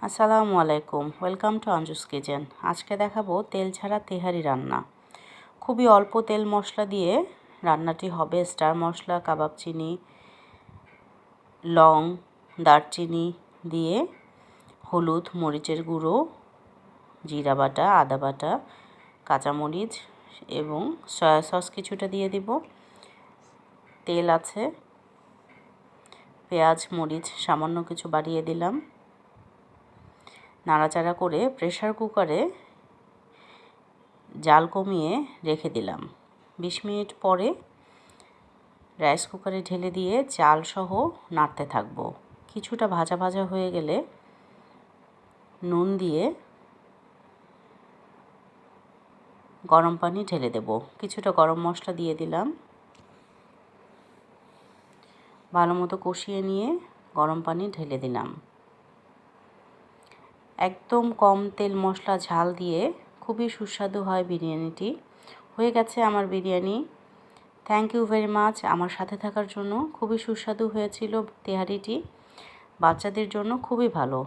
আসসালামু আলাইকুম, welcome to আঞ্জুস kitchen. আজকে দেখাবো তেল ছাড়া তেহারি রান্না। খুবই অল্প তেল মশলা দিয়ে রান্নাটি হবে। স্টার মশলা, কাবাব চিনি, লং, দারচিনি দিয়ে হলুদ, মরিচের গুঁড়ো, জিরা বাটা, আদা বাটা, কাঁচামরিচ এবং সয়া সস কিছুটা দিয়ে দিব। তেল আছে, পেঁয়াজ মরিচ সামান্য কিছু বাড়িয়ে দিলাম। নাড়াচাড়া করে প্রেসার কুকারে জাল কমিয়ে রেখে দিলাম। 20 মিনিট পরে রাইস কুকারে ঢেলে দিয়ে চাল সহ নাড়তে থাকব। কিছুটা ভাজা ভাজা হয়ে গেলে নুন দিয়ে গরম পানি ঢেলে দেব। কিছুটা গরম মশলা দিয়ে দিলাম। ভালো মতো কষিয়ে নিয়ে গরম পানি ঢেলে দিলাম। একদম কম তেল মশলা ঝাল দিয়ে খুবই সুস্বাদু হয় বিরিয়ানিটি। হয়ে গেছে আমার biryani. Thank you very much আমার সাথে থাকার জন্য। খুবই সুস্বাদু হয়েছিল তেহারিটি। বাচ্চাদের জন্য খুবই ভালো।